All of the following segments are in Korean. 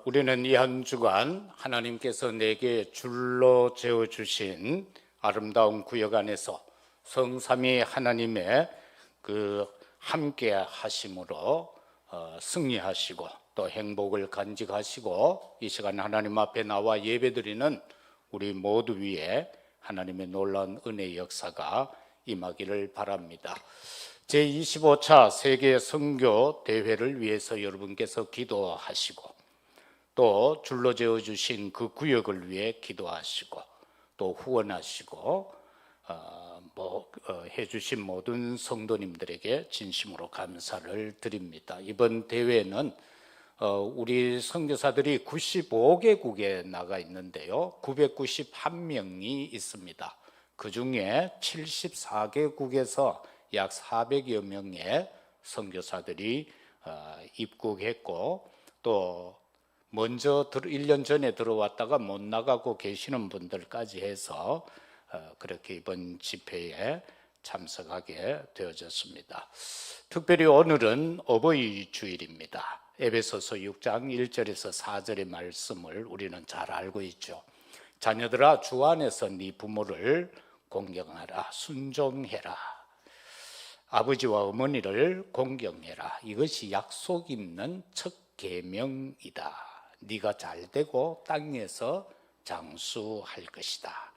우리는 이 한 주간 하나님께서 내게 줄로 재어주신 아름다운 구역 안에서 성삼위 하나님의 그 함께 하심으로 승리하시고 또 행복을 간직하시고 이 시간 하나님 앞에 나와 예배드리는 우리 모두 위에 하나님의 놀라운 은혜의 역사가 임하기를 바랍니다. 제25차 세계 선교 대회를 위해서 여러분께서 기도하시고 또 줄로 재어주신 그 구역을 위해 기도하시고 또 후원하시고 해주신 모든 성도님들에게 진심으로 감사를 드립니다. 이번 대회는 우리 선교사들이 95개국에 나가 있는데요, 991명이 있습니다. 그 중에 74개국에서 약 400여 명의 선교사들이 입국했고, 또 먼저 1년 전에 들어왔다가 못 나가고 계시는 분들까지 해서 그렇게 이번 집회에 참석하게 되어졌습니다. 특별히 오늘은 어버이 주일입니다. 에베소서 6장 1절에서 4절의 말씀을 우리는 잘 알고 있죠. 자녀들아, 주 안에서 네 부모를 공경하라, 순종해라, 아버지와 어머니를 공경해라. 이것이 약속 있는 첫 계명이다. 네가 잘되고 땅에서 장수할 것이다.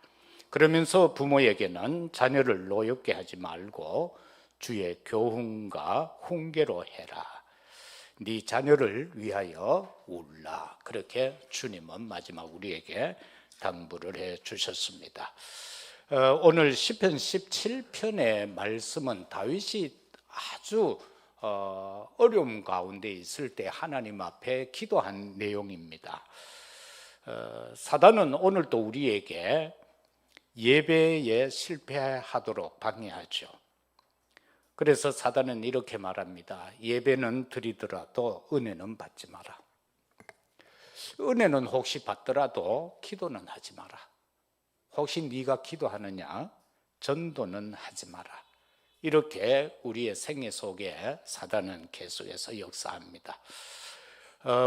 그러면서 부모에게는 자녀를 노엽게 하지 말고 주의 교훈과 훈계로 해라. 네 자녀를 위하여 울라. 그렇게 주님은 마지막 우리에게 당부를 해 주셨습니다. 오늘 시편 17편의 말씀은 다윗이 아주 어려움 가운데 있을 때 하나님 앞에 기도한 내용입니다. 사단은 오늘도 우리에게 예배에 실패하도록 방해하죠. 그래서 사단은 이렇게 말합니다. 예배는 드리더라도 은혜는 받지 마라. 은혜는 혹시 받더라도 기도는 하지 마라. 혹시 네가 기도하느냐? 전도는 하지 마라. 이렇게 우리의 생애 속에 사단은 계속해서 역사합니다.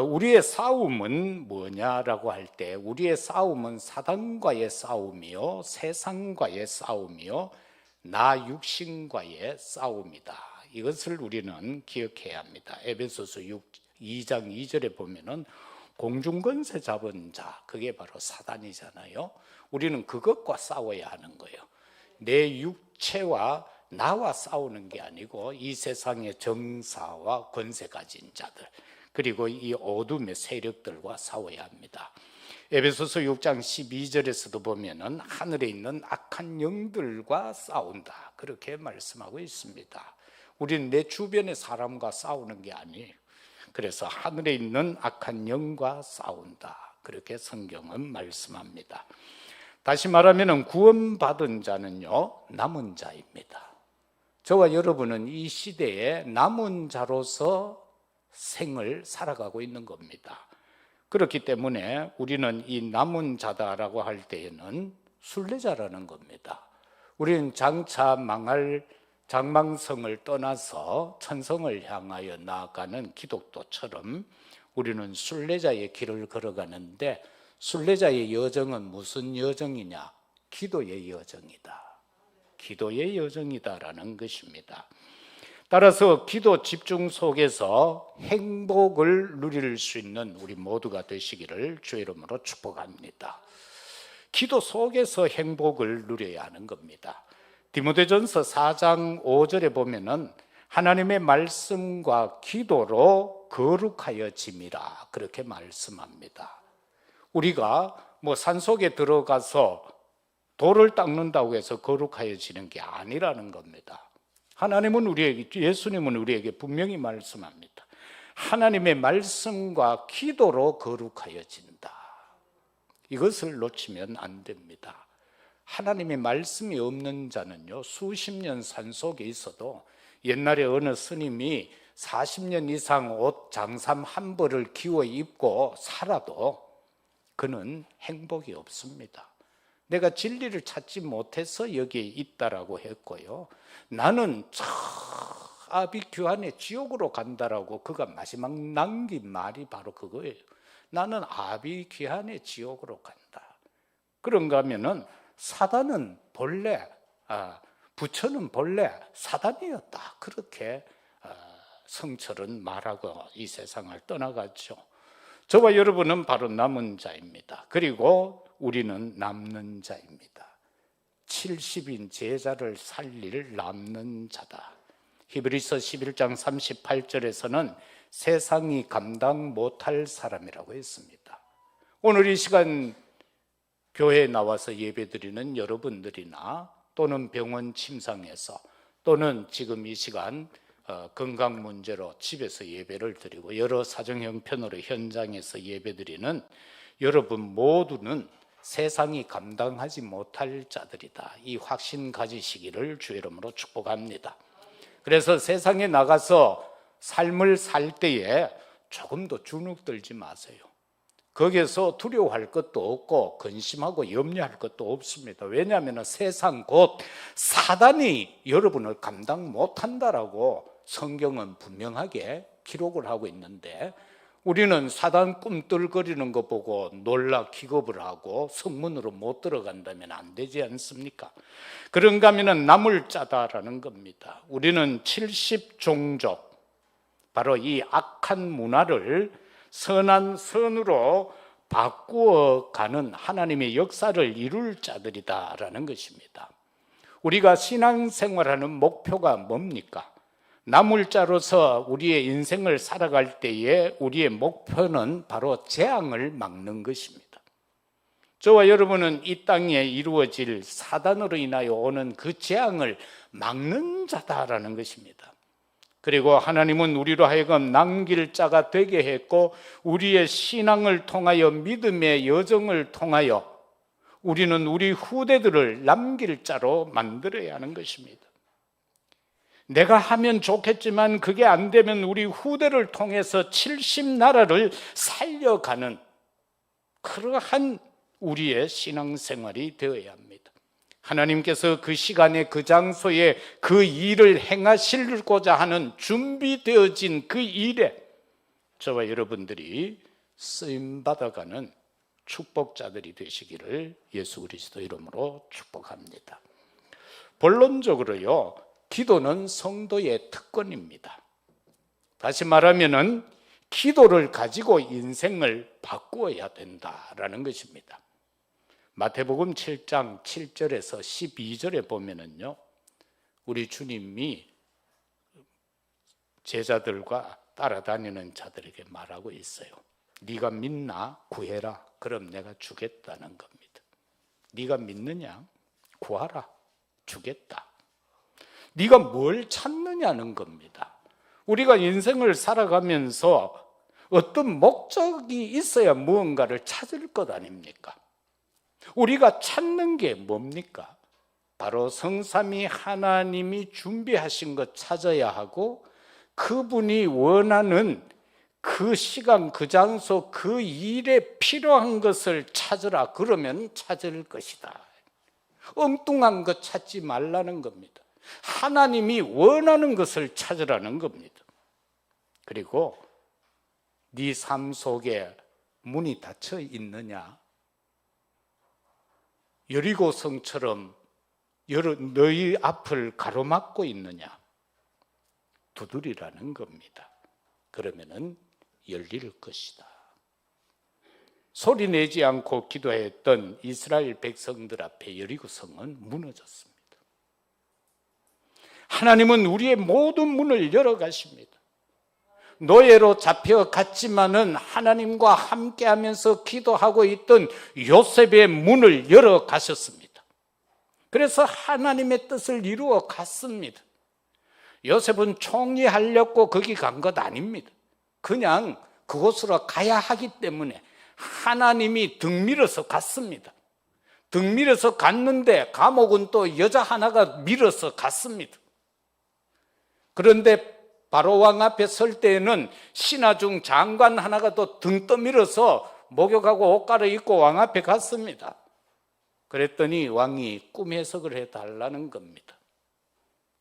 우리의 싸움은 뭐냐라고 할 때, 우리의 싸움은 사단과의 싸움이요, 세상과의 싸움이요, 나 육신과의 싸움이다. 이것을 우리는 기억해야 합니다. 에베소서 2장 2절에 보면은 공중권세 잡은 자, 그게 바로 사단이잖아요. 우리는 그것과 싸워야 하는 거예요. 내 육체와 나와 싸우는 게 아니고 이 세상의 정사와 권세 가진 자들, 그리고 이 어둠의 세력들과 싸워야 합니다. 에베소서 6장 12절에서도 보면은 하늘에 있는 악한 영들과 싸운다, 그렇게 말씀하고 있습니다. 우리는 내 주변의 사람과 싸우는 게 아니에요. 그래서 하늘에 있는 악한 영과 싸운다, 그렇게 성경은 말씀합니다. 다시 말하면 구원받은 자는요, 남은 자입니다. 저와 여러분은 이 시대에 남은 자로서 생을 살아가고 있는 겁니다. 그렇기 때문에 우리는 이 남은 자다라고 할 때에는 순례자라는 겁니다. 우리는 장차 망할 장망성을 떠나서 천성을 향하여 나아가는 기독도처럼 우리는 순례자의 길을 걸어가는데, 순례자의 여정은 무슨 여정이냐? 기도의 여정이다. 기도의 여정이다라는 것입니다. 따라서 기도 집중 속에서 행복을 누릴 수 있는 우리 모두가 되시기를 주의 이름으로 축복합니다. 기도 속에서 행복을 누려야 하는 겁니다. 디모데전서 4장 5절에 보면은 하나님의 말씀과 기도로 거룩하여짐이라, 그렇게 말씀합니다. 우리가 산속에 들어가서 돌을 닦는다고 해서 거룩하여지는 게 아니라는 겁니다. 하나님은 우리에게, 예수님은 우리에게 분명히 말씀합니다. 하나님의 말씀과 기도로 거룩하여진다. 이것을 놓치면 안 됩니다. 하나님의 말씀이 없는 자는요, 수십 년 산속에 있어도, 옛날에 어느 스님이 40년 이상 옷 장삼 한 벌을 기워 입고 살아도 그는 행복이 없습니다. 내가 진리를 찾지 못해서 여기에 있다라고 했고요, 나는 아비규환의 지옥으로 간다라고 그가 마지막 남긴 말이 바로 그거예요. 나는 아비 귀환의 지옥으로 간다. 그런가 하면은 사단은 본래 부처는 본래 사단이었다. 그렇게 성철은 말하고 이 세상을 떠나갔죠. 저와 여러분은 바로 남은 자입니다. 그리고 우리는 남는 자입니다. 70인 제자를 살릴 남는 자다. 히브리서 11장 38절에서는 세상이 감당 못할 사람이라고 했습니다. 오늘 이 시간 교회에 나와서 예배드리는 여러분들이나 또는 병원 침상에서 또는 지금 이 시간 건강 문제로 집에서 예배를 드리고 여러 사정 형편으로 현장에서 예배드리는 여러분 모두는 세상이 감당하지 못할 자들이다. 이 확신 가지시기를 주의 이름으로 축복합니다. 그래서 세상에 나가서 삶을 살 때에 조금도 주눅들지 마세요. 거기에서 두려워할 것도 없고 근심하고 염려할 것도 없습니다. 왜냐하면 세상 곧 사단이 여러분을 감당 못한다라고 성경은 분명하게 기록을 하고 있는데, 우리는 사단 꿈틀거리는 거 보고 놀라 기겁을 하고 성문으로 못 들어간다면 안 되지 않습니까? 그런가 하면 남을 짜다라는 겁니다. 우리는 70종족, 바로 이 악한 문화를 선한 선으로 바꾸어가는 하나님의 역사를 이룰 자들이다라는 것입니다. 우리가 신앙생활하는 목표가 뭡니까? 남을 자로서 우리의 인생을 살아갈 때에 우리의 목표는 바로 재앙을 막는 것입니다. 저와 여러분은 이 땅에 이루어질 사단으로 인하여 오는 그 재앙을 막는 자다라는 것입니다. 그리고 하나님은 우리로 하여금 남길 자가 되게 했고, 우리의 신앙을 통하여 믿음의 여정을 통하여 우리는 우리 후대들을 남길 자로 만들어야 하는 것입니다. 내가 하면 좋겠지만 그게 안 되면 우리 후대를 통해서 70나라를 살려가는 그러한 우리의 신앙생활이 되어야 합니다. 하나님께서 그 시간에 그 장소에 그 일을 행하시고자 하는 준비되어진 그 일에 저와 여러분들이 쓰임받아가는 축복자들이 되시기를 예수 그리스도 이름으로 축복합니다. 본론적으로요, 기도는 성도의 특권입니다. 다시 말하면은 기도를 가지고 인생을 바꾸어야 된다라는 것입니다. 마태복음 7장 7절에서 12절에 보면은요, 우리 주님이 제자들과 따라다니는 자들에게 말하고 있어요. 네가 믿나? 구해라. 그럼 내가 주겠다는 겁니다. 네가 믿느냐? 구하라. 주겠다. 네가 뭘 찾느냐는 겁니다. 우리가 인생을 살아가면서 어떤 목적이 있어야 무언가를 찾을 것 아닙니까? 우리가 찾는 게 뭡니까? 바로 성삼위 하나님이 준비하신 것 찾아야 하고, 그분이 원하는 그 시간, 그 장소, 그 일에 필요한 것을 찾으라. 그러면 찾을 것이다. 엉뚱한 것 찾지 말라는 겁니다. 하나님이 원하는 것을 찾으라는 겁니다. 그리고 네 삶 속에 문이 닫혀 있느냐? 여리고성처럼 너희 앞을 가로막고 있느냐? 두드리라는 겁니다. 그러면은 열릴 것이다. 소리 내지 않고 기도했던 이스라엘 백성들 앞에 여리고성은 무너졌습니다. 하나님은 우리의 모든 문을 열어가십니다. 노예로 잡혀갔지만은 하나님과 함께하면서 기도하고 있던 요셉의 문을 열어가셨습니다. 그래서 하나님의 뜻을 이루어 갔습니다. 요셉은 총리하려고 거기 간 것 아닙니다. 그냥 그곳으로 가야 하기 때문에 하나님이 등 밀어서 갔습니다. 등 밀어서 갔는데 감옥은 또 여자 하나가 밀어서 갔습니다. 그런데 바로왕 앞에 설 때에는 신하 중 장관 하나가 또 등 떠밀어서 목욕하고 옷 갈아입고 왕 앞에 갔습니다. 그랬더니 왕이 꿈 해석을 해달라는 겁니다.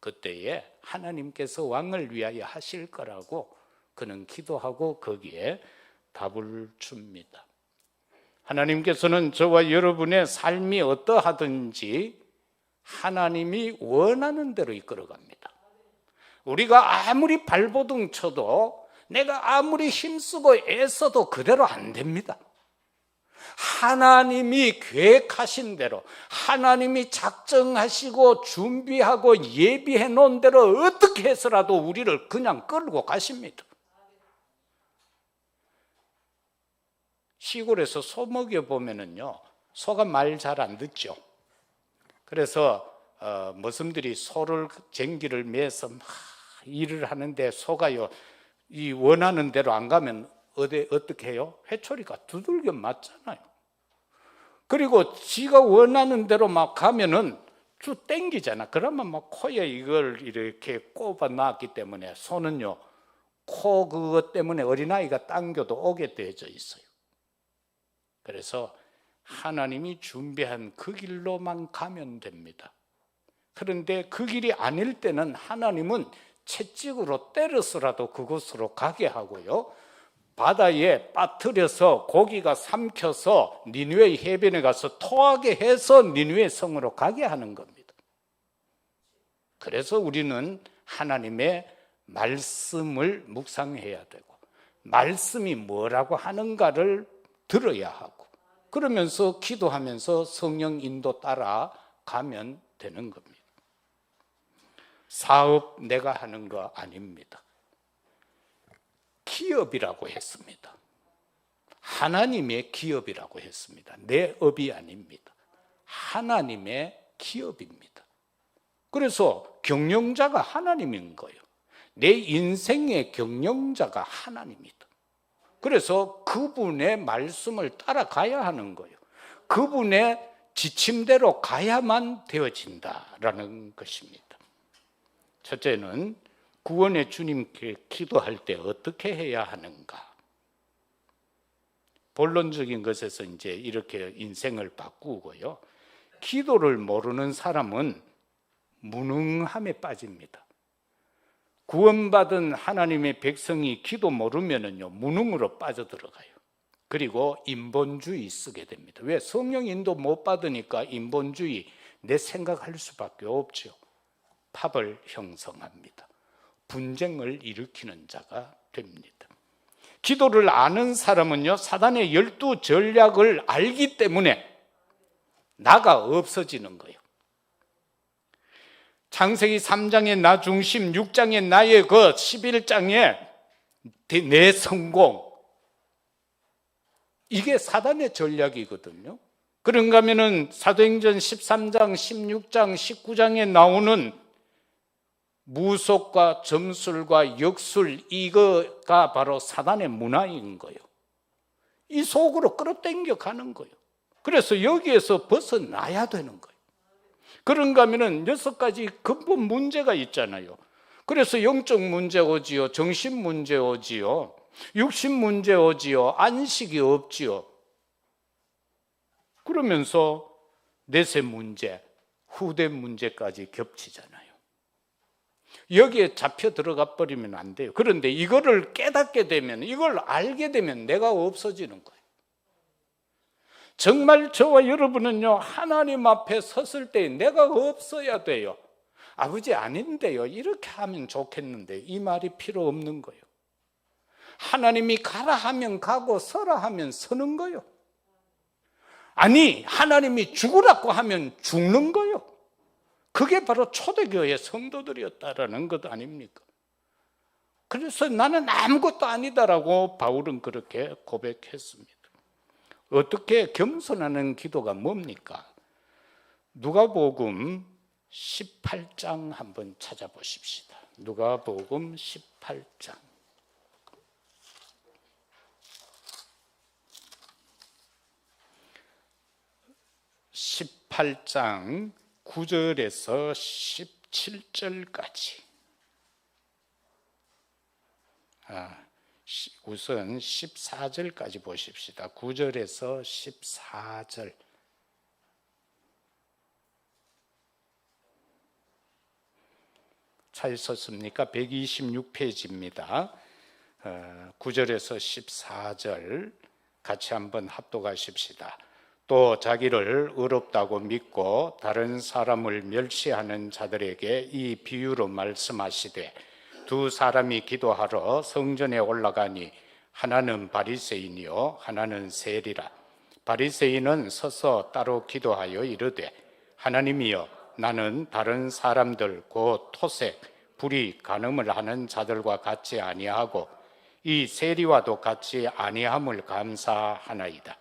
그때에 하나님께서 왕을 위하여 하실 거라고 그는 기도하고 거기에 답을 줍니다. 하나님께서는 저와 여러분의 삶이 어떠하든지 하나님이 원하는 대로 이끌어갑니다. 우리가 아무리 발버둥 쳐도, 내가 아무리 힘쓰고 애써도 그대로 안 됩니다. 하나님이 계획하신 대로, 하나님이 작정하시고 준비하고 예비해 놓은 대로 어떻게 해서라도 우리를 그냥 끌고 가십니다. 시골에서 소 먹여보면은요, 소가 말 잘 안 듣죠. 그래서 머슴들이 소를, 쟁기를 매서 막 일을 하는데 소가요, 이 원하는 대로 안 가면 어떻게 해요? 회초리가 두들겨 맞잖아요. 그리고 지가 원하는 대로 막 가면은 쭉 땡기잖아. 그러면 막 코에 이걸 이렇게 꼽아 놨기 때문에 소는요, 코 그것 때문에 어린아이가 당겨도 오게 되어져 있어요. 그래서 하나님이 준비한 그 길로만 가면 됩니다. 그런데 그 길이 아닐 때는 하나님은 채찍으로 때려서라도 그곳으로 가게 하고요, 바다에 빠뜨려서 고기가 삼켜서 니느웨 해변에 가서 토하게 해서 니느웨 성으로 가게 하는 겁니다. 그래서 우리는 하나님의 말씀을 묵상해야 되고, 말씀이 뭐라고 하는가를 들어야 하고, 그러면서 기도하면서 성령 인도 따라 가면 되는 겁니다. 사업 내가 하는 거 아닙니다. 기업이라고 했습니다. 하나님의 기업이라고 했습니다. 내 업이 아닙니다. 하나님의 기업입니다. 그래서 경영자가 하나님인 거예요. 내 인생의 경영자가 하나님이다. 그래서 그분의 말씀을 따라가야 하는 거예요. 그분의 지침대로 가야만 되어진다라는 것입니다. 첫째는 구원의 주님께 기도할 때 어떻게 해야 하는가? 본론적인 것에서 이제 이렇게 인생을 바꾸고요, 기도를 모르는 사람은 무능함에 빠집니다. 구원받은 하나님의 백성이 기도 모르면은요, 무능으로 빠져들어가요. 그리고 인본주의 쓰게 됩니다. 왜? 성령 인도 못 받으니까 인본주의, 내 생각할 수밖에 없죠. 팝을 형성합니다. 분쟁을 일으키는 자가 됩니다. 기도를 아는 사람은요, 사단의 12 전략을 알기 때문에 나가 없어지는 거예요. 창세기 3장의 나 중심, 6장의 나의 것, 11장의 내 성공, 이게 사단의 전략이거든요. 그런가 하면은 사도행전 13장, 16장, 19장에 나오는 무속과 점술과 역술, 이거가 바로 사단의 문화인 거예요. 이 속으로 끌어당겨 가는 거예요. 그래서 여기에서 벗어나야 되는 거예요. 그런가 하면은 6가지 근본 문제가 있잖아요. 그래서 영적 문제 오지요, 정신 문제 오지요, 육신 문제 오지요, 안식이 없지요. 그러면서 내세 문제, 후대 문제까지 겹치잖아요. 여기에 잡혀 들어가 버리면 안 돼요. 그런데 이거를 깨닫게 되면, 이걸 알게 되면 내가 없어지는 거예요. 정말 저와 여러분은요, 하나님 앞에 섰을 때 내가 없어야 돼요. 아버지 아닌데요, 이렇게 하면 좋겠는데, 이 말이 필요 없는 거예요. 하나님이 가라 하면 가고 서라 하면 서는 거예요. 아니, 하나님이 죽으라고 하면 죽는 거예요. 그게 바로 초대교회 성도들이었다라는 것 아닙니까? 그래서 나는 아무것도 아니다라고 바울은 그렇게 고백했습니다. 어떻게 겸손하는 기도가 뭡니까? 누가복음 18장 한번 찾아보십시다. 누가복음 18장. 18장 9절에서 17절까지. 우선 14절까지 보십시다. 9절에서 14절. 찾으셨습니까? 126페이지입니다. 9절에서 14절 같이 한번 합독하십시다. 또 자기를 의롭다고 믿고 다른 사람을 멸시하는 자들에게 이 비유로 말씀하시되 두 사람이 기도하러 성전에 올라가니 하나는 바리새인이요 하나는 세리라. 바리새인은 서서 따로 기도하여 이르되 하나님이여 나는 다른 사람들 곧 토색, 불의, 간음을 하는 자들과 같이 아니하고 이 세리와도 같이 아니함을 감사하나이다.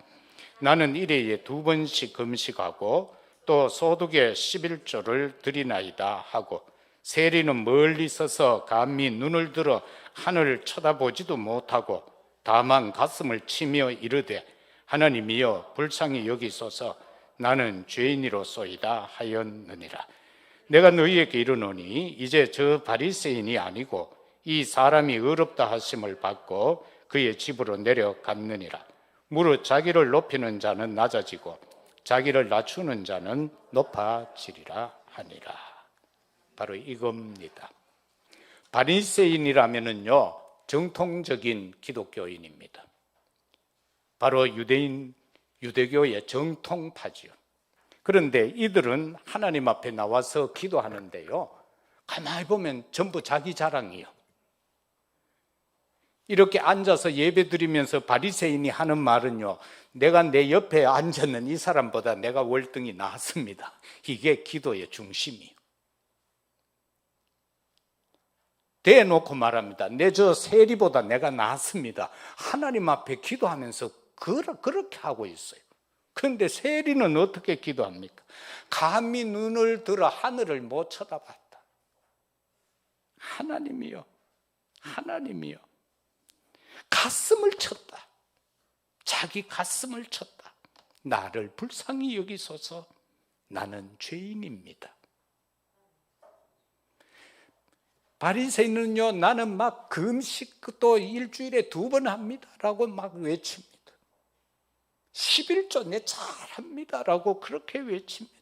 나는 일회에 2번씩 금식하고 또 소득의 11조를 드리나이다 하고 세리는 멀리 서서 감히 눈을 들어 하늘을 쳐다보지도 못하고 다만 가슴을 치며 이르되 하나님이여 불쌍히 여기소서 나는 죄인이로소이다 하였느니라. 내가 너희에게 이르노니 이제 저 바리새인이 아니고 이 사람이 의롭다 하심을 받고 그의 집으로 내려갔느니라. 무릇 자기를 높이는 자는 낮아지고 자기를 낮추는 자는 높아지리라 하니라. 바로 이겁니다. 바리새인이라면은요 정통적인 기독교인입니다. 바로 유대교의 정통파지요. 그런데 이들은 하나님 앞에 나와서 기도하는데요 가만히 보면 전부 자기 자랑이요. 이렇게 앉아서 예배 드리면서 바리새인이 하는 말은요 내가 내 옆에 앉았는 이 사람보다 내가 월등히 낫습니다. 이게 기도의 중심이에요. 대놓고 말합니다. 내 저 세리보다 내가 낫습니다. 하나님 앞에 기도하면서 그렇게 하고 있어요. 그런데 세리는 어떻게 기도합니까? 감히 눈을 들어 하늘을 못 쳐다봤다. 하나님이요, 하나님이요. 가슴을 쳤다. 자기 가슴을 쳤다. 나를 불쌍히 여기소서 나는 죄인입니다. 바리새인은요 나는 막 금식도 일주일에 2번 합니다 라고 막 외칩니다. 11조 내 잘합니다 라고 그렇게 외칩니다.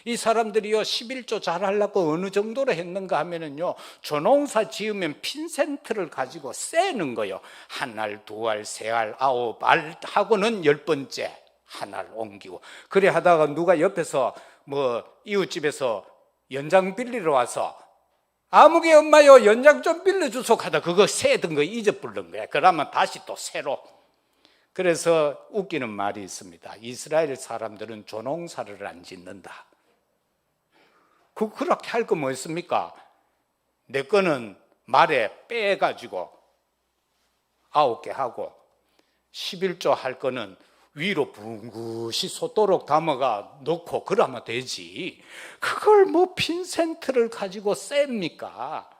이 사람들이요 11조 잘하려고 어느 정도로 했는가 하면은요 조농사 지으면 핀센트를 가지고 세는 거요. 1알, 2알, 3알, 9알 하고는 10번째 한 알 옮기고 그래 하다가 누가 옆에서 뭐 이웃집에서 연장 빌리러 와서 아무개 엄마요 연장 좀 빌려주소 하다 그거 세던 거 잊어버린 거야. 그러면 다시 또 새로. 그래서 웃기는 말이 있습니다. 이스라엘 사람들은 조농사를 안 짓는다. 그렇게 할 거 뭐 있습니까? 내 거는 말에 빼가지고 9개 하고 11조 할 거는 위로 붕긋이 솟도록 담아가 놓고 그러면 되지. 그걸 뭐 핀센트를 가지고 셉니까?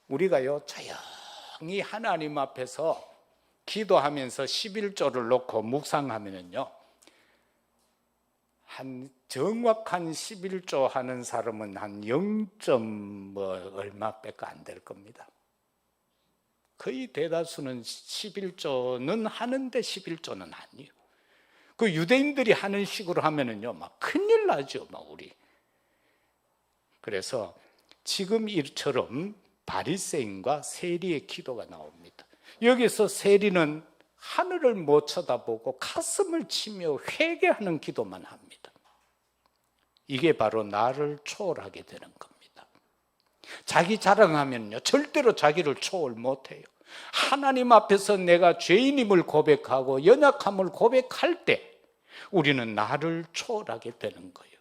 우리가요 조용히 하나님 앞에서 기도하면서 11조를 놓고 묵상하면은요 한 정확한 11조 하는 사람은 한 0. 얼마밖에 안 될 겁니다. 거의 대다수는 11조는 하는데 11조는 아니에요. 그 유대인들이 하는 식으로 하면은요 막 큰일 나죠, 막 우리. 그래서 지금 이처럼 바리새인과 세리의 기도가 나옵니다. 여기서 세리는 하늘을 못 쳐다보고 가슴을 치며 회개하는 기도만 합니다. 이게 바로 나를 초월하게 되는 겁니다. 자기 자랑하면요 절대로 자기를 초월 못해요. 하나님 앞에서 내가 죄인임을 고백하고 연약함을 고백할 때 우리는 나를 초월하게 되는 거예요.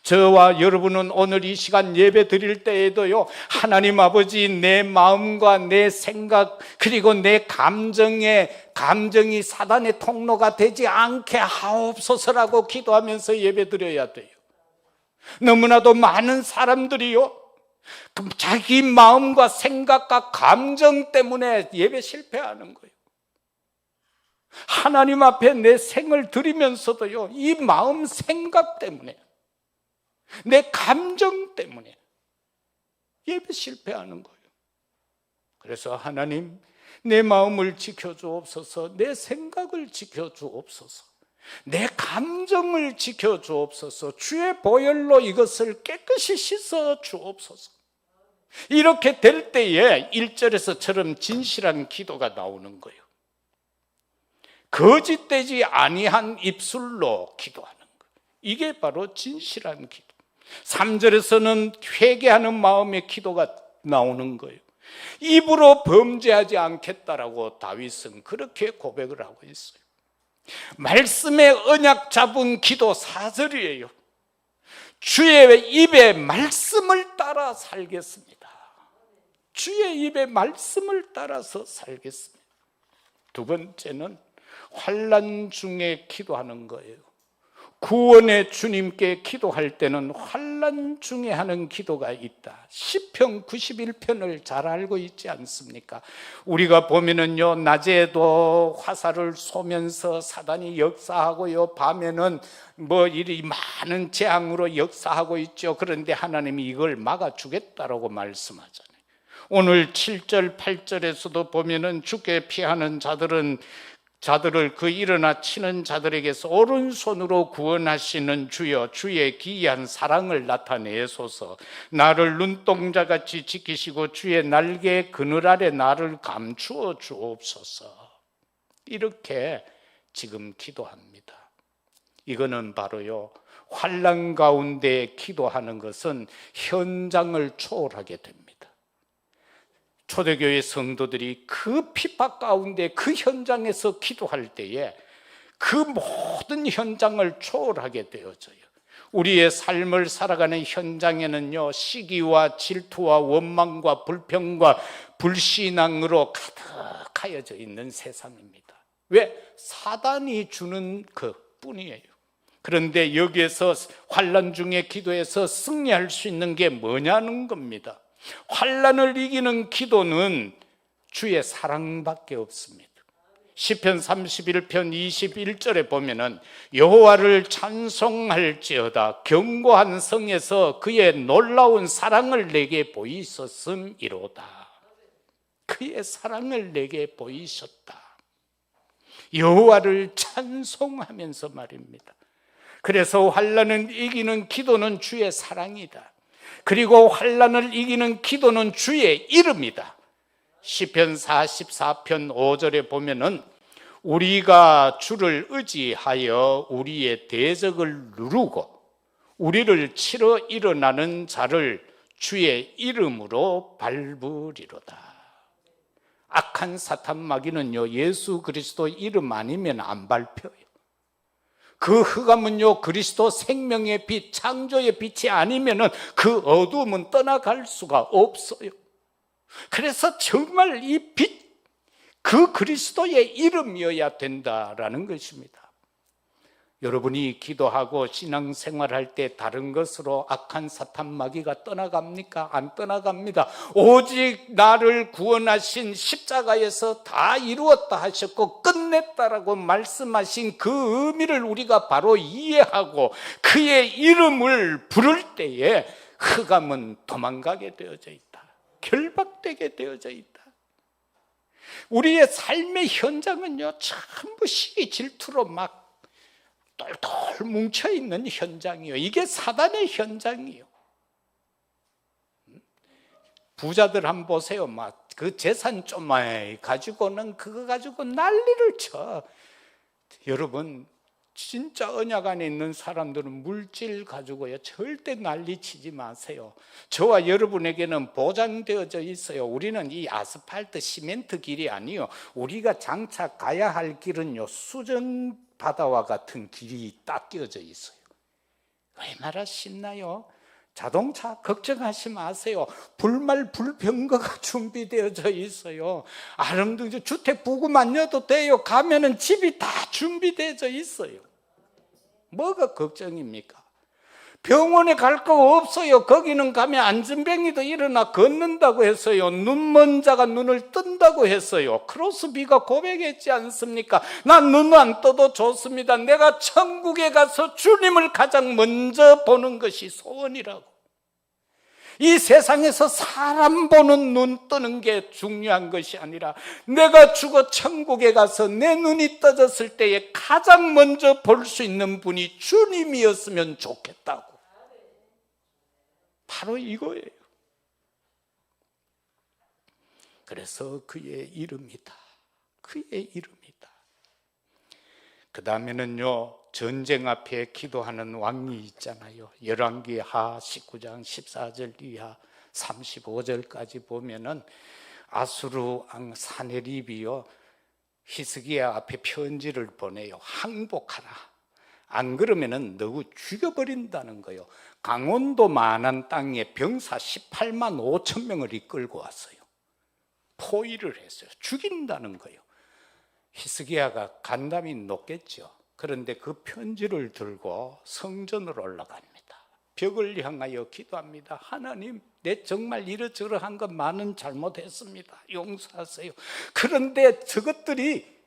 저와 여러분은 오늘 이 시간 예배 드릴 때에도요 하나님 아버지 내 마음과 내 생각 그리고 내 감정이 사단의 통로가 되지 않게 하옵소서라고 기도하면서 예배 드려야 돼요. 너무나도 많은 사람들이요 자기 마음과 생각과 감정 때문에 예배 실패하는 거예요. 하나님 앞에 내 생을 드리면서도요 이 마음 생각 때문에 내 감정 때문에 예배 실패하는 거예요. 그래서 하나님 내 마음을 지켜주옵소서, 내 생각을 지켜주옵소서, 내 감정을 지켜주옵소서, 주의 보혈로 이것을 깨끗이 씻어 주옵소서. 이렇게 될 때에 1절에서처럼 진실한 기도가 나오는 거예요. 거짓되지 아니한 입술로 기도하는 거예요. 이게 바로 진실한 기도. 3절에서는 회개하는 마음의 기도가 나오는 거예요. 입으로 범죄하지 않겠다라고 다윗은 그렇게 고백을 하고 있어요. 말씀의 언약 잡은 기도 4절이에요. 주의 입의 말씀을 따라 살겠습니다. 주의 입의 말씀을 따라서 살겠습니다. 두 번째는 환난 중에 기도하는 거예요. 구원의 주님께 기도할 때는 환난 중에 하는 기도가 있다. 시편 91편을 잘 알고 있지 않습니까? 우리가 보면은요, 낮에도 화살을 쏘면서 사단이 역사하고요, 밤에는 이리 많은 재앙으로 역사하고 있죠. 그런데 하나님이 이걸 막아주겠다라고 말씀하잖아요. 오늘 7절 8절에서도 보면은 주께 피하는 자들을 그 일어나 치는 자들에게서 오른손으로 구원하시는 주여, 주의 기이한 사랑을 나타내소서. 나를 눈동자같이 지키시고 주의 날개 그늘 아래 나를 감추어 주옵소서. 이렇게 지금 기도합니다. 이거는 바로요, 환난 가운데 기도하는 것은 현장을 초월하게 됩니다. 초대교회 성도들이 그 핍박 가운데 그 현장에서 기도할 때에 그 모든 현장을 초월하게 되어져요. 우리의 삶을 살아가는 현장에는요, 시기와 질투와 원망과 불평과 불신앙으로 가득하여져 있는 세상입니다. 왜? 사단이 주는 것 뿐이에요. 그런데 여기에서 환난 중에 기도해서 승리할 수 있는 게 뭐냐는 겁니다. 환난을 이기는 기도는 주의 사랑밖에 없습니다. 시편 31편 21절에 보면은 여호와를 찬송할지어다 견고한 성에서 그의 놀라운 사랑을 내게 보이셨음이로다. 그의 사랑을 내게 보이셨다. 여호와를 찬송하면서 말입니다. 그래서 환난을 이기는 기도는 주의 사랑이다. 그리고 환난을 이기는 기도는 주의 이름이다. 시편 44편 5절에 보면은 우리가 주를 의지하여 우리의 대적을 누르고 우리를 치러 일어나는 자를 주의 이름으로 밟으리로다. 악한 사탄 마귀는요, 예수 그리스도 이름 아니면 안 밟혀요. 그 흑암은요, 그리스도 생명의 빛, 창조의 빛이 아니면은 그 어두움은 떠나갈 수가 없어요. 그래서 정말 이 빛, 그 그리스도의 이름이어야 된다라는 것입니다. 여러분이 기도하고 신앙생활할 때 다른 것으로 악한 사탄 마귀가 떠나갑니까? 안 떠나갑니다. 오직 나를 구원하신 십자가에서 다 이루었다 하셨고 끝냈다라고 말씀하신 그 의미를 우리가 바로 이해하고 그의 이름을 부를 때에 흑암은 도망가게 되어져 있다. 결박되게 되어져 있다. 우리의 삶의 현장은요, 전부 시기 질투로 막 똘똘 뭉쳐있는 현장이요. 이게 사단의 현장이요. 부자들 한번 보세요. 막 그 재산 조마이 가지고는 그거 가지고 난리를 쳐. 여러분, 진짜 언약 안에 있는 사람들은 물질 가지고요, 절대 난리 치지 마세요. 저와 여러분에게는 보장되어져 있어요. 우리는 이 아스팔트 시멘트 길이 아니요, 우리가 장차 가야 할 길은요, 수정 바다와 같은 길이 딱 끼어져 있어요. 얼마나 신나요? 자동차 걱정하지 마세요. 불말 불병거가 준비되어져 있어요. 아름다운 주택 부구만 여도 돼요. 가면은 집이 다 준비되어져 있어요. 뭐가 걱정입니까? 병원에 갈 거 없어요. 거기는 가면 안전병이도 일어나 걷는다고 했어요. 눈먼 자가 눈을 뜬다고 했어요. 크로스비가 고백했지 않습니까? 난 눈 안 떠도 좋습니다. 내가 천국에 가서 주님을 가장 먼저 보는 것이 소원이라고. 이 세상에서 사람 보는 눈 뜨는 게 중요한 것이 아니라 내가 죽어 천국에 가서 내 눈이 떠졌을 때에 가장 먼저 볼 수 있는 분이 주님이었으면 좋겠다고. 바로 이거예요. 그래서 그의 이름이다. 그의 이름이다. 그 다음에는요, 전쟁 앞에 기도하는 왕이 있잖아요. 열왕기하 19장 14절 이하 35절까지 보면은 아수르 왕 사네립이요, 히스기야 앞에 편지를 보내요. 항복하라. 안 그러면은 너구 죽여버린다는 거예요. 강원도만한 땅에 병사 18만 5천 명을 이끌고 왔어요. 포위를 했어요. 죽인다는 거예요. 히스기야가 간담이 높겠죠. 그런데 그 편지를 들고 성전으로 올라갑니다. 벽을 향하여 기도합니다. 하나님, 내 정말 이러저러한 것 많은 잘못했습니다. 용서하세요. 그런데 저것들이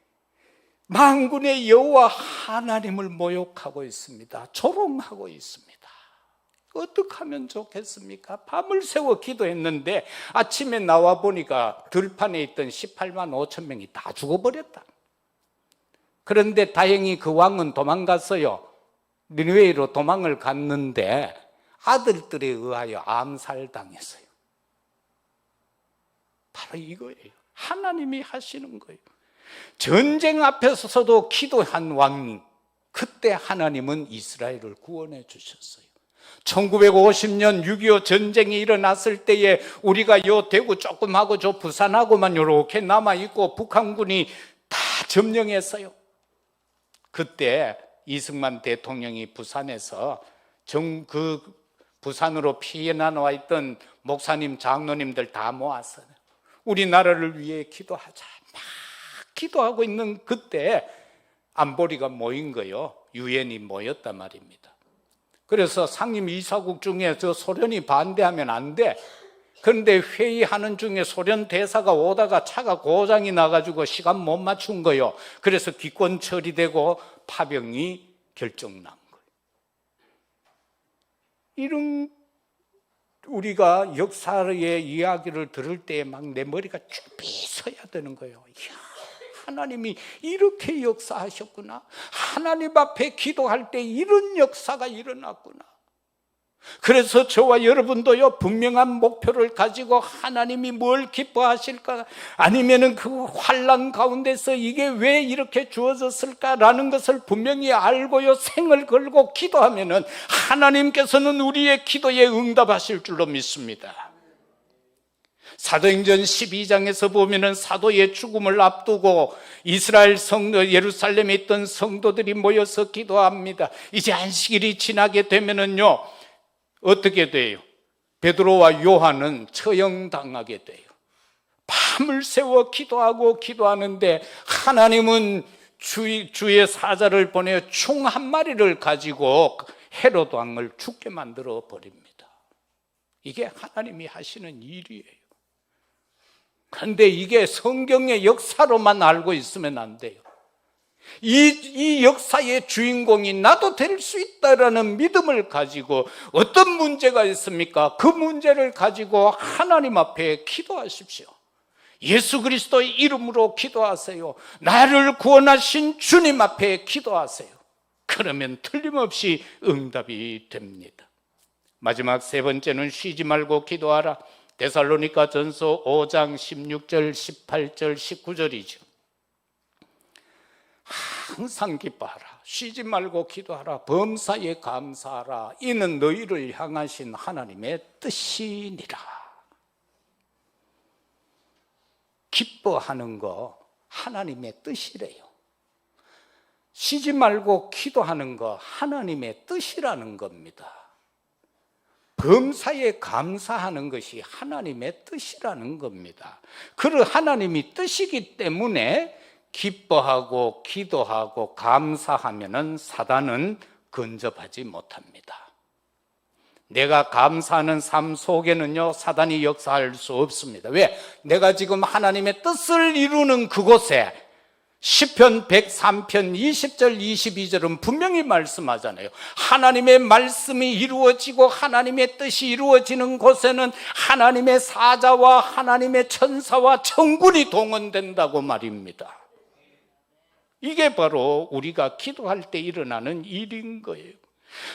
만군의 여호와 하나님을 모욕하고 있습니다. 조롱하고 있습니다. 어떻게 하면 좋겠습니까? 밤을 새워 기도했는데 아침에 나와 보니까 들판에 있던 18만 5천 명이 다 죽어버렸다. 그런데 다행히 그 왕은 도망갔어요. 니느웨이로 도망을 갔는데 아들들에 의하여 암살당했어요. 바로 이거예요. 하나님이 하시는 거예요. 전쟁 앞에서도 기도한 왕, 그때 하나님은 이스라엘을 구원해 주셨어요. 1950년 6.25 전쟁이 일어났을 때에 우리가 요 대구 조금하고 저 부산하고만 이렇게 남아있고 북한군이 다 점령했어요. 그때 이승만 대통령이 부산에서 부산으로 피해 나와 있던 목사님, 장로님들 다 모았어요. 우리나라를 위해 기도하자. 막 기도하고 있는 그때 안보리가 모인 거예요. 유엔이 모였단 말입니다. 그래서 상임 이사국 중에 저 소련이 반대하면 안 돼. 그런데 회의하는 중에 소련 대사가 오다가 차가 고장이 나가지고 시간 못 맞춘 거예요. 그래서 기권 처리되고 파병이 결정난 거예요. 이런 우리가 역사의 이야기를 들을 때 막 내 머리가 쭈삐 서야 되는 거예요. 이야, 하나님이 이렇게 역사하셨구나. 하나님 앞에 기도할 때 이런 역사가 일어났구나. 그래서 저와 여러분도요, 분명한 목표를 가지고 하나님이 뭘 기뻐하실까, 아니면은 그 환난 가운데서 이게 왜 이렇게 주어졌을까라는 것을 분명히 알고요, 생을 걸고 기도하면은 하나님께서는 우리의 기도에 응답하실 줄로 믿습니다. 사도행전 12장에서 보면은 사도의 죽음을 앞두고 이스라엘 성도, 예루살렘에 있던 성도들이 모여서 기도합니다. 이제 안식일이 지나게 되면은요, 어떻게 돼요? 베드로와 요한은 처형당하게 돼요. 밤을 새워 기도하고 기도하는데 하나님은 주의 사자를 보내 충 한 마리를 가지고 헤롯 왕을 죽게 만들어 버립니다. 이게 하나님이 하시는 일이에요. 그런데 이게 성경의 역사로만 알고 있으면 안 돼요. 이 역사의 주인공이 나도 될 수 있다라는 믿음을 가지고 어떤 문제가 있습니까? 그 문제를 가지고 하나님 앞에 기도하십시오. 예수 그리스도의 이름으로 기도하세요. 나를 구원하신 주님 앞에 기도하세요. 그러면 틀림없이 응답이 됩니다. 마지막 세 번째는 쉬지 말고 기도하라. 데살로니가 전서 5장 16절, 18절, 19절이죠. 항상 기뻐하라. 쉬지 말고 기도하라. 범사에 감사하라. 이는 너희를 향하신 하나님의 뜻이니라. 기뻐하는 거 하나님의 뜻이래요. 쉬지 말고 기도하는 거 하나님의 뜻이라는 겁니다. 범사에 감사하는 것이 하나님의 뜻이라는 겁니다. 그 하나님이 뜻이기 때문에 기뻐하고 기도하고 감사하면은 사단은 근접하지 못합니다. 내가 감사하는 삶 속에는요, 사단이 역사할 수 없습니다. 왜? 내가 지금 하나님의 뜻을 이루는 그곳에 시편 103편 20절 22절은 분명히 말씀하잖아요. 하나님의 말씀이 이루어지고 하나님의 뜻이 이루어지는 곳에는 하나님의 사자와 하나님의 천사와 천군이 동원된다고 말입니다. 이게 바로 우리가 기도할 때 일어나는 일인 거예요.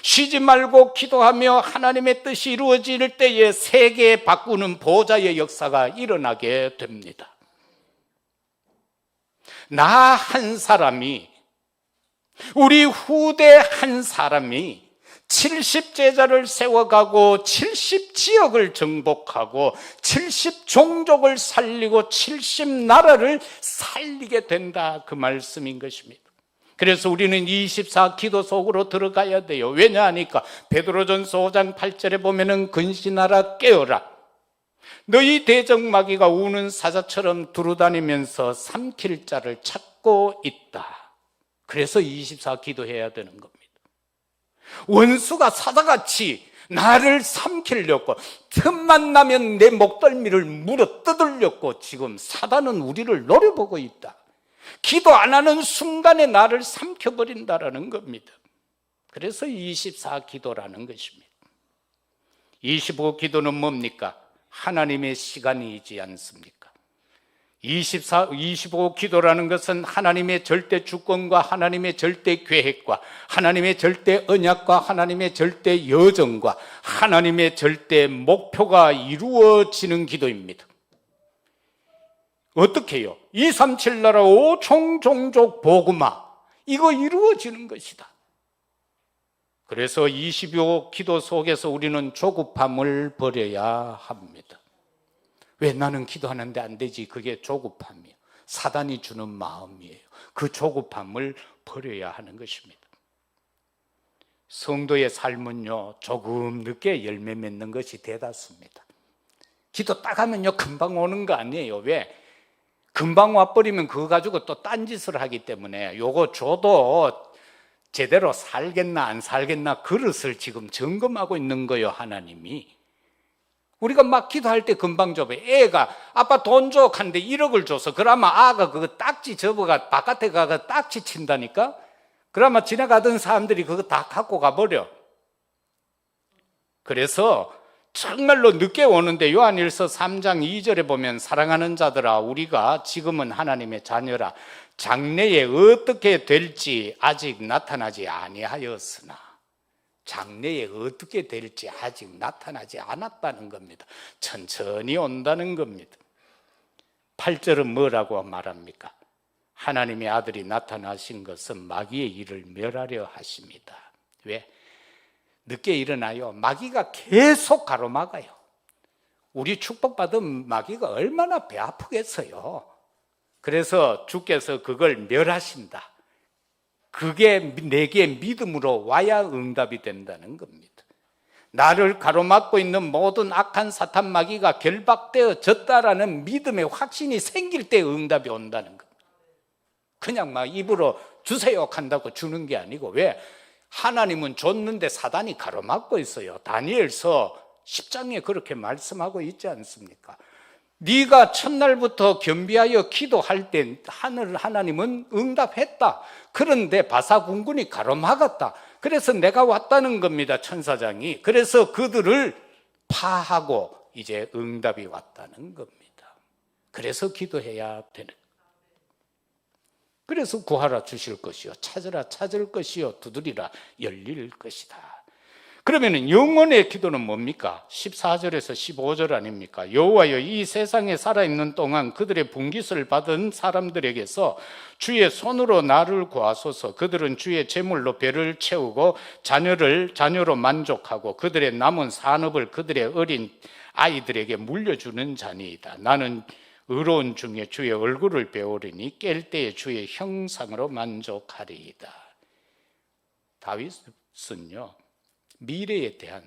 쉬지 말고 기도하며 하나님의 뜻이 이루어질 때에 세계 바꾸는 보좌의 역사가 일어나게 됩니다. 나 한 사람이, 우리 후대 한 사람이 70제자를 세워가고 70지역을 정복하고 70종족을 살리고 70나라를 살리게 된다, 그 말씀인 것입니다. 그래서 우리는 24 기도 속으로 들어가야 돼요. 왜냐하니까 베드로전서 5장 8절에 보면은 근신하라, 깨어라. 너희 대적마귀가 우는 사자처럼 두루다니면서 삼킬 자를 찾고 있다. 그래서 24 기도해야 되는 겁니다. 원수가 사자같이 나를 삼키려고, 틈만 나면 내 목덜미를 물어 뜯으려고 지금 사단은 우리를 노려보고 있다. 기도 안 하는 순간에 나를 삼켜버린다라는 겁니다. 그래서 24 기도라는 것입니다. 25 기도는 뭡니까? 하나님의 시간이지 않습니까? 25 기도라는 것은 하나님의 절대 주권과 하나님의 절대 계획과 하나님의 절대 언약과 하나님의 절대 여정과 하나님의 절대 목표가 이루어지는 기도입니다. 어떻게 해요? 237 나라 5총 종족 복음화, 이거 이루어지는 것이다. 그래서 25 기도 속에서 우리는 조급함을 버려야 합니다. 왜 나는 기도하는데 안 되지? 그게 조급함이에요. 사단이 주는 마음이에요. 그 조급함을 버려야 하는 것입니다. 성도의 삶은요, 조금 늦게 열매 맺는 것이 대다수입니다. 기도 딱 하면요, 금방 오는 거 아니에요. 왜? 금방 와버리면 그거 가지고 또 딴짓을 하기 때문에 요거 줘도 제대로 살겠나 안 살겠나 그릇을 지금 점검하고 있는 거예요, 하나님이. 우리가 막 기도할 때 금방 줘봐. 애가 아빠 돈 줘 하는데 1억을 줘서 그러면 아가 그거 딱지 접어가 바깥에 가가 딱지 친다니까. 그러면 지나가던 사람들이 그거 다 갖고 가버려. 그래서 정말로 늦게 오는데 요한일서 3장 2절에 보면 사랑하는 자들아, 우리가 지금은 하나님의 자녀라. 장래에 어떻게 될지 아직 나타나지 아니하였으나, 장래에 어떻게 될지 아직 나타나지 않았다는 겁니다. 천천히 온다는 겁니다. 8절은 뭐라고 말합니까? 하나님의 아들이 나타나신 것은 마귀의 일을 멸하려 하십니다. 왜? 늦게 일어나요. 마귀가 계속 가로막아요. 우리 축복받은 마귀가 얼마나 배 아프겠어요. 그래서 주께서 그걸 멸하신다. 그게 내게 믿음으로 와야 응답이 된다는 겁니다. 나를 가로막고 있는 모든 악한 사탄 마귀가 결박되어졌다라는 믿음의 확신이 생길 때 응답이 온다는 겁니다. 그냥 막 입으로 주세요 한다고 주는 게 아니고, 왜? 하나님은 줬는데 사단이 가로막고 있어요. 다니엘서 10장에 그렇게 말씀하고 있지 않습니까? 네가 첫날부터 겸비하여 기도할 때 하나님은 응답했다. 그런데 바사군군이 가로막았다. 그래서 내가 왔다는 겁니다, 천사장이. 그래서 그들을 파하고 이제 응답이 왔다는 겁니다. 그래서 기도해야 되는 거예요. 그래서 구하라 주실 것이요, 찾으라 찾을 것이요, 두드리라 열릴 것이다. 그러면 영혼의 기도는 뭡니까? 14절에서 15절 아닙니까? 여호와여, 이 세상에 살아있는 동안 그들의 분깃을 받은 사람들에게서 주의 손으로 나를 구하소서. 그들은 주의 재물로 배를 채우고 자녀로 만족하고 그들의 남은 산업을 그들의 어린 아이들에게 물려주는 자니이다. 나는 의로운 중에 주의 얼굴을 배우리니 깰 때에 주의 형상으로 만족하리이다. 다윗은요, 미래에 대한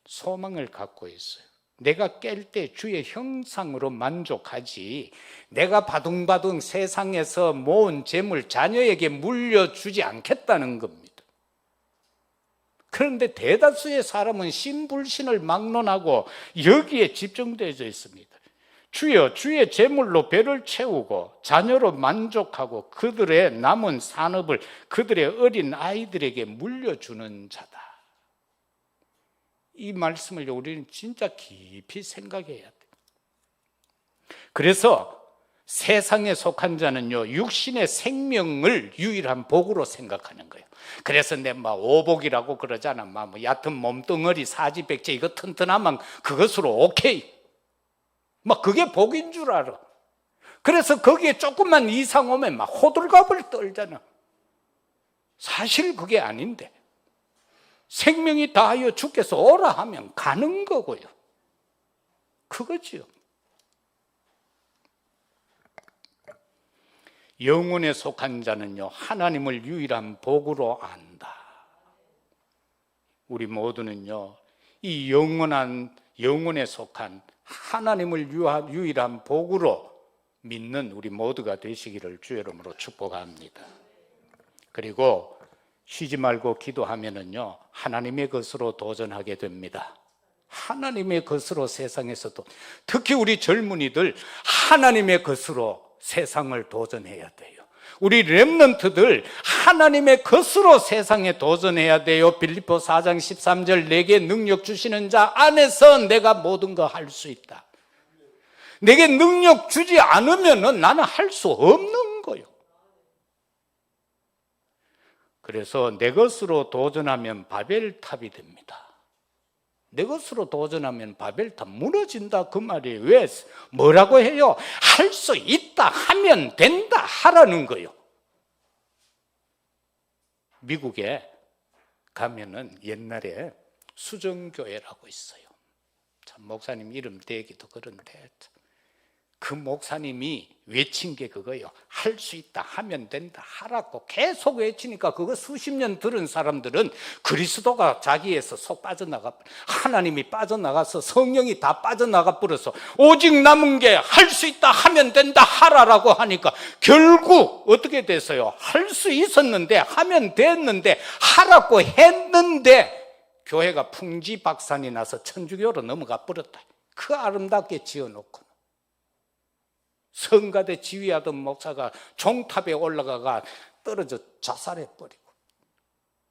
소망을 갖고 있어요. 내가 깰 때 주의 형상으로 만족하지, 내가 바둥바둥 세상에서 모은 재물 자녀에게 물려주지 않겠다는 겁니다. 그런데 대다수의 사람은 신불신을 막론하고 여기에 집중되어 있습니다. 주여, 주의 재물로 배를 채우고 자녀로 만족하고 그들의 남은 산업을 그들의 어린 아이들에게 물려주는 자다. 이 말씀을 우리는 진짜 깊이 생각해야 돼요. 그래서 세상에 속한 자는요, 육신의 생명을 유일한 복으로 생각하는 거예요. 그래서 내 막 오복이라고 그러잖아. 막 얕은 몸뚱어리 사지백제 이거 튼튼하면 그것으로 오케이. 막 그게 복인 줄 알아. 그래서 거기에 조금만 이상 오면 막 호들갑을 떨잖아. 사실 그게 아닌데 생명이 다하여 주께서 오라 하면 가는 거고요. 그거지요. 영혼에 속한 자는요, 하나님을 유일한 복으로 안다. 우리 모두는요, 이 영혼에 속한 하나님을 유일한 복으로 믿는 우리 모두가 되시기를 주의 이름으로 축복합니다. 그리고 쉬지 말고 기도하면은요, 하나님의 것으로 도전하게 됩니다. 하나님의 것으로 세상에서도, 특히 우리 젊은이들 하나님의 것으로 세상을 도전해야 돼요. 우리 렘넌트들 하나님의 것으로 세상에 도전해야 돼요. 빌립보 4장 13절 내게 능력 주시는 자 안에서 내가 모든 거 할 수 있다. 내게 능력 주지 않으면 나는 할 수 없는 거예요. 그래서 내 것으로 도전하면 바벨탑이 됩니다. 내 것으로 도전하면 바벨탑 무너진다 그 말이에요. 왜? 뭐라고 해요? 할 수 있다 하면 된다 하라는 거예요. 미국에 가면은 옛날에 수정교회라고 있어요. 참 목사님 이름 대기도 그런데 그 목사님이 외친 게 그거예요. 할 수 있다 하면 된다 하라고 계속 외치니까 그거 수십 년 들은 사람들은 그리스도가 자기에서 속 빠져나가, 하나님이 빠져나가서 성령이 다 빠져나가 버려서 오직 남은 게 할 수 있다 하면 된다 하라라고 하니까 결국 어떻게 됐어요? 할 수 있었는데, 하면 됐는데, 하라고 했는데 교회가 풍지박산이 나서 천주교로 넘어가 버렸다. 그 아름답게 지어놓고 성가대 지휘하던 목사가 종탑에 올라가가 떨어져 자살해버리고.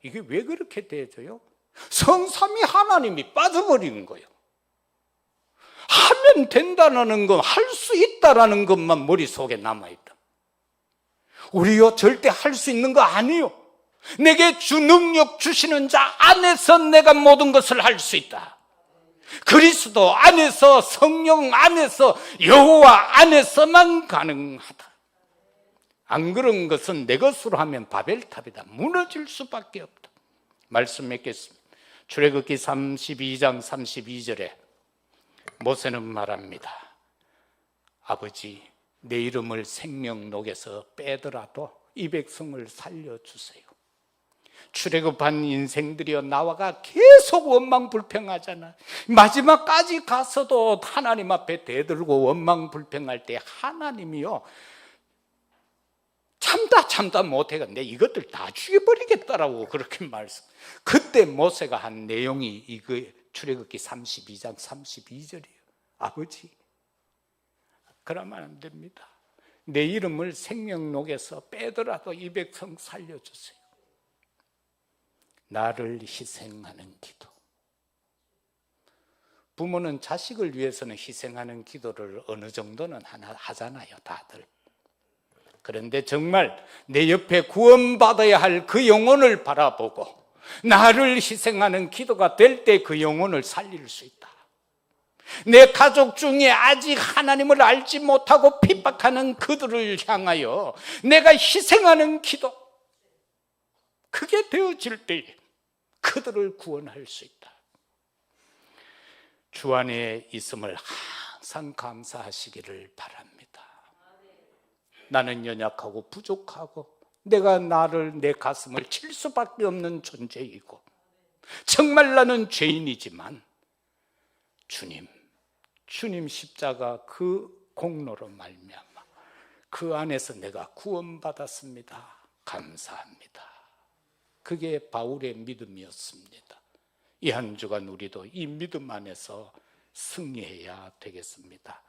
이게 왜 그렇게 되어져요? 성삼위 하나님이 빠져버리는 거예요. 하면 된다는 건, 할 수 있다라는 것만 머릿속에 남아있다. 우리요 절대 할 수 있는 거 아니에요. 내게 주 능력 주시는 자 안에서 내가 모든 것을 할 수 있다. 그리스도 안에서, 성령 안에서, 여호와 안에서만 가능하다. 안 그런 것은 내 것으로 하면 바벨탑이다. 무너질 수밖에 없다. 말씀 맺겠습니다. 출애굽기 32장 32절에 모세는 말합니다. 아버지, 내 이름을 생명록에서 빼더라도 이 백성을 살려주세요. 출애굽한 인생들이여 나와가 계속 원망불평하잖아. 마지막까지 가서도 하나님 앞에 대들고 원망불평할 때 하나님이요 참다 못해가 이것들 다 죽여버리겠다라고 그렇게 말씀. 그때 모세가 한 내용이 이거 출애굽기 32장 32절이에요. 아버지, 그러면 안 됩니다. 내 이름을 생명록에서 빼더라도 이 백성 살려주세요. 나를 희생하는 기도. 부모는 자식을 위해서는 희생하는 기도를 어느 정도는 하잖아요, 다들. 그런데 정말 내 옆에 구원받아야 할 그 영혼을 바라보고 나를 희생하는 기도가 될 때 그 영혼을 살릴 수 있다. 내 가족 중에 아직 하나님을 알지 못하고 핍박하는 그들을 향하여 내가 희생하는 기도, 그게 되어질 때 그들을 구원할 수 있다. 주 안에 있음을 항상 감사하시기를 바랍니다. 나는 연약하고 부족하고 내가 내 가슴을 칠 수밖에 없는 존재이고 정말 나는 죄인이지만 주님 십자가 그 공로로 말미암아 그 안에서 내가 구원받았습니다. 감사합니다. 그게 바울의 믿음이었습니다. 이 한 주간 우리도 이 믿음 안에서 승리해야 되겠습니다.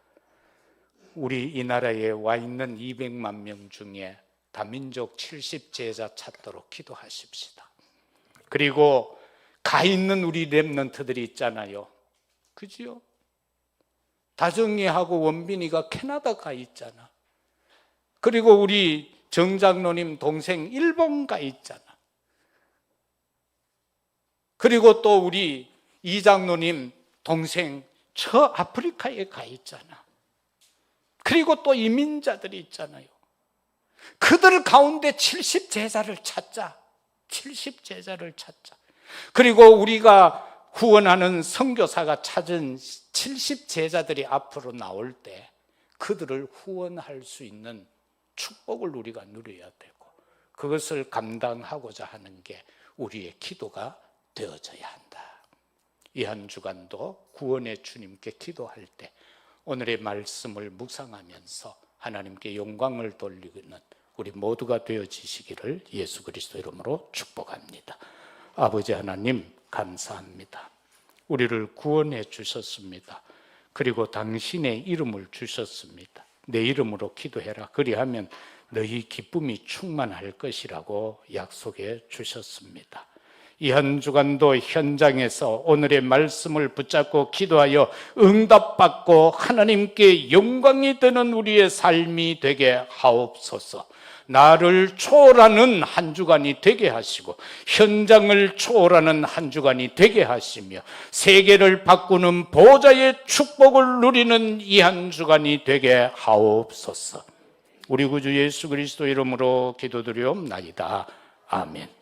우리 이 나라에 와 있는 200만 명 중에 다민족 70제자 찾도록 기도하십시다. 그리고 가 있는 우리 렘넌트들이 있잖아요. 그지요? 다정이하고 원빈이가 캐나다 가 있잖아. 그리고 우리 정장로님 동생 일본 가 있잖아. 그리고 또 우리 이장로님 동생 저 아프리카에 가 있잖아. 그리고 또 이민자들이 있잖아요. 그들 가운데 70제자를 찾자. 70제자를 찾자. 그리고 우리가 후원하는 선교사가 찾은 70제자들이 앞으로 나올 때 그들을 후원할 수 있는 축복을 우리가 누려야 되고, 그것을 감당하고자 하는 게 우리의 기도가 되어져야 한다. 이 한 주간도 구원의 주님께 기도할 때 오늘의 말씀을 묵상하면서 하나님께 영광을 돌리는 우리 모두가 되어지시기를 예수 그리스도 이름으로 축복합니다. 아버지 하나님, 감사합니다. 우리를 구원해 주셨습니다. 그리고 당신의 이름을 주셨습니다. 내 이름으로 기도해라. 그리하면 너희 기쁨이 충만할 것이라고 약속해 주셨습니다. 이 한 주간도 현장에서 오늘의 말씀을 붙잡고 기도하여 응답받고 하나님께 영광이 되는 우리의 삶이 되게 하옵소서. 나를 초월하는 한 주간이 되게 하시고 현장을 초월하는 한 주간이 되게 하시며 세계를 바꾸는 보좌의 축복을 누리는 이 한 주간이 되게 하옵소서. 우리 구주 예수 그리스도 이름으로 기도드리옵나이다. 아멘.